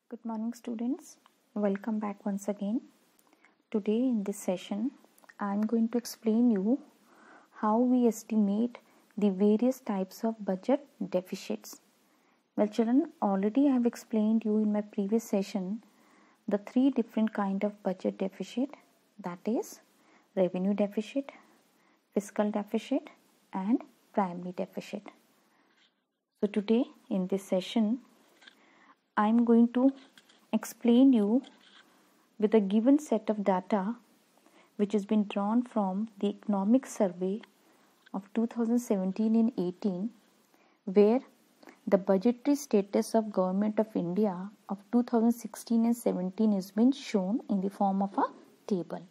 Good morning, students. Welcome back once again. Today in this session, I am going to explain you how we estimate the various types of budget deficits. Well, children, already I have explained you in my previous session the three different kind of budget deficit, that is revenue deficit, fiscal deficit and primary deficit. So today in this session, I am going to explain you with a given set of data which has been drawn from the economic survey of 2017 and 18, where the budgetary status of Government of India of 2016 and 17 has been shown in the form of a table.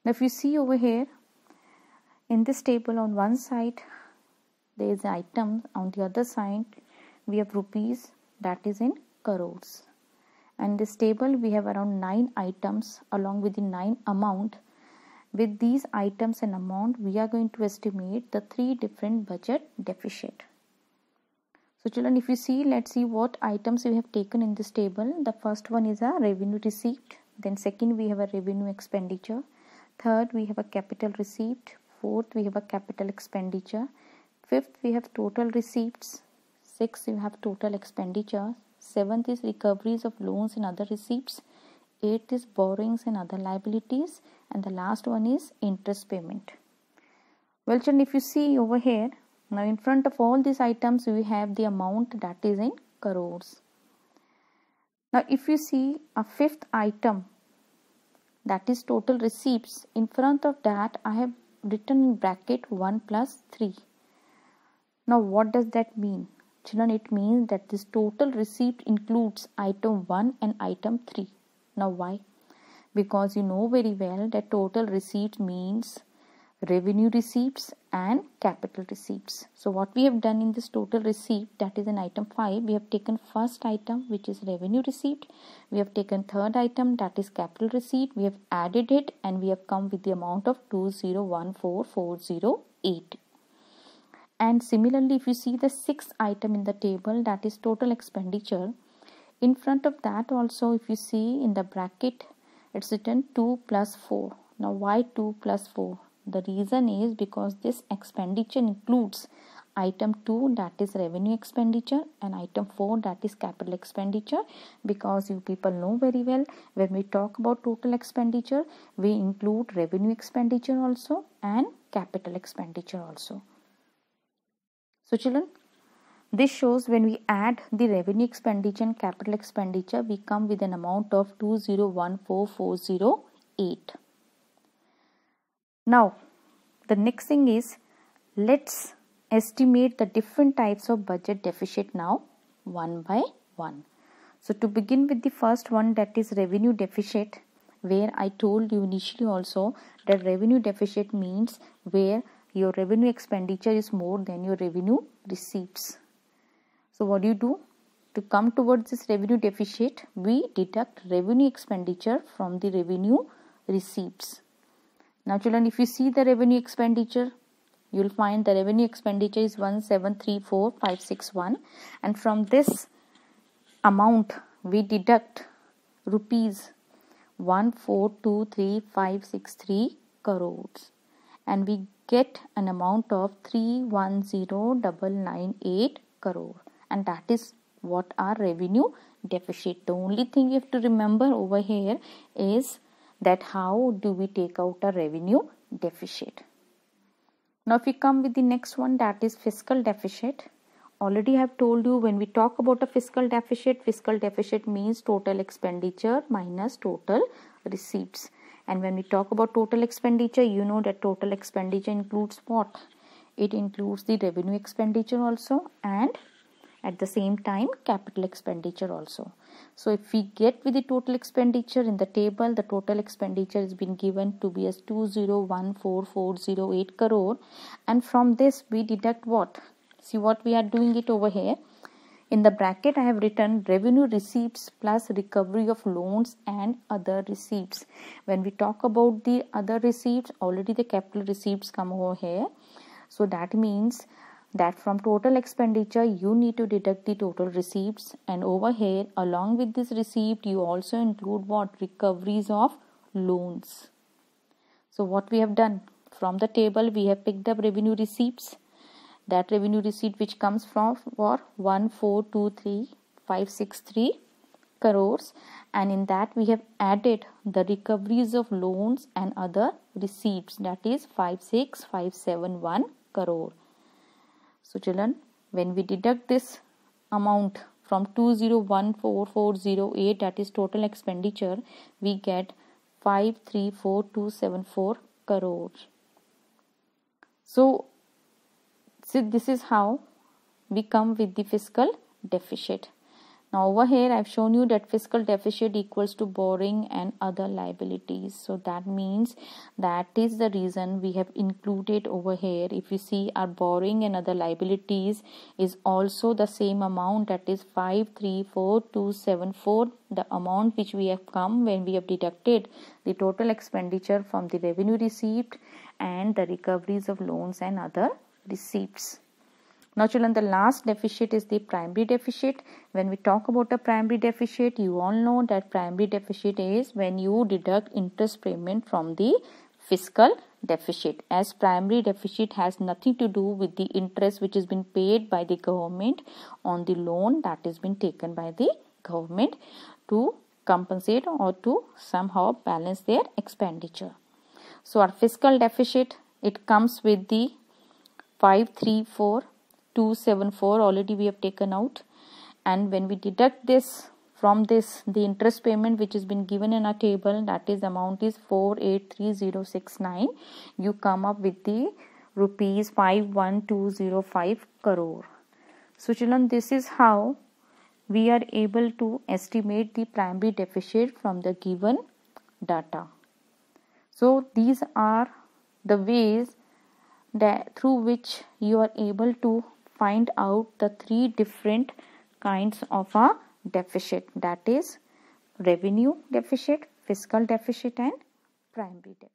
Now if you see over here in this table, on one side there is items, on the other side we have rupees, that is in crores. And this table we have around 9 items along with the 9 amount. With these items and amount, we are going to estimate the 3 different budget deficit. So children, if you see, let's see what items we have taken in this table. The first one is a revenue receipt. Then second we have a revenue expenditure. Third we have a capital receipt. Fourth we have a capital expenditure. Fifth we have total receipts. Sixth we have total expenditure. Seventh is recoveries of loans and other receipts. Eighth is borrowings and other liabilities. And the last one is interest payment. Well children, if you see over here, now in front of all these items we have the amount, that is in crores. Now if you see a fifth item, that is total receipts, in front of that I have written in bracket 1 plus 3. Now what does that mean? Children, it means that this total receipt includes item 1 and item 3. Now why? Because you know very well that total receipt means revenue receipts and capital receipts. So what we have done in this total receipt, that is in item 5, we have taken first item, which is revenue receipt. We have taken third item, that is capital receipt. We have added it and we have come with the amount of 2014408. And similarly, if you see the sixth item in the table, that is total expenditure, in front of that also if you see in the bracket, it's written 2 plus 4. Now why 2 plus 4? The reason is because this expenditure includes item 2, that is revenue expenditure, and item 4, that is capital expenditure, because you people know very well when we talk about total expenditure, we include revenue expenditure also and capital expenditure also. So children, this shows when we add the revenue expenditure and capital expenditure, we come with an amount of 2014408. Now, the next thing is, let's estimate the different types of budget deficit now one by one. So to begin with the first one, that is revenue deficit, where I told you initially also that revenue deficit means where your revenue expenditure is more than your revenue receipts. So what do you do? To come towards this revenue deficit, we deduct revenue expenditure from the revenue receipts. Now children, if you see the revenue expenditure, you will find the revenue expenditure is 1734561, and from this amount we deduct rupees 1423563 crores, and we get an amount of 310998 crore, and that is what our revenue deficit. The only thing you have to remember over here is that how do we take out a revenue deficit. Now if we come with the next one, that is fiscal deficit. Already I have told you when we talk about a fiscal deficit means total expenditure minus total receipts. And when we talk about total expenditure, you know that total expenditure includes what? It includes the revenue expenditure also and at the same time capital expenditure also. So if we get with the total expenditure in the table, the total expenditure has been given to be as 2014408 crore, and from this we deduct what? See what we are doing it over here. In the bracket I have written revenue receipts plus recovery of loans and other receipts. When we talk about the other receipts, already the capital receipts come over here. So that means that from total expenditure you need to deduct the total receipts, and over here along with this receipt you also include what? Recoveries of loans. So what we have done, from the table we have picked up revenue receipts, that revenue receipt which comes from for 1423,563 crores, and in that we have added the recoveries of loans and other receipts, that is 56,571 crore. So children, when we deduct this amount from 2014,408, that is total expenditure, we get 534,274 crores. So this is how we come with the fiscal deficit. Now over here I have shown you that fiscal deficit equals to borrowing and other liabilities. So that means that is the reason we have included over here. If you see, our borrowing and other liabilities is also the same amount, that is 534,274, the amount which we have come when we have deducted the total expenditure from the revenue receipt and the recoveries of loans and other receipts. Now children, the last deficit is the primary deficit. When we talk about a primary deficit, you all know that primary deficit is when you deduct interest payment from the fiscal deficit, as primary deficit has nothing to do with the interest which has been paid by the government on the loan that has been taken by the government to compensate or to somehow balance their expenditure. So our fiscal deficit, it comes with the 534,274 already we have taken out, and when we deduct this from this, the interest payment which has been given in our table, that is amount is 483,069, you come up with the rupees 51,205 crore. So children, this is how we are able to estimate the primary deficit from the given data. So these are the ways that through which you are able to find out the three different kinds of a deficit, that is revenue deficit, fiscal deficit and primary deficit.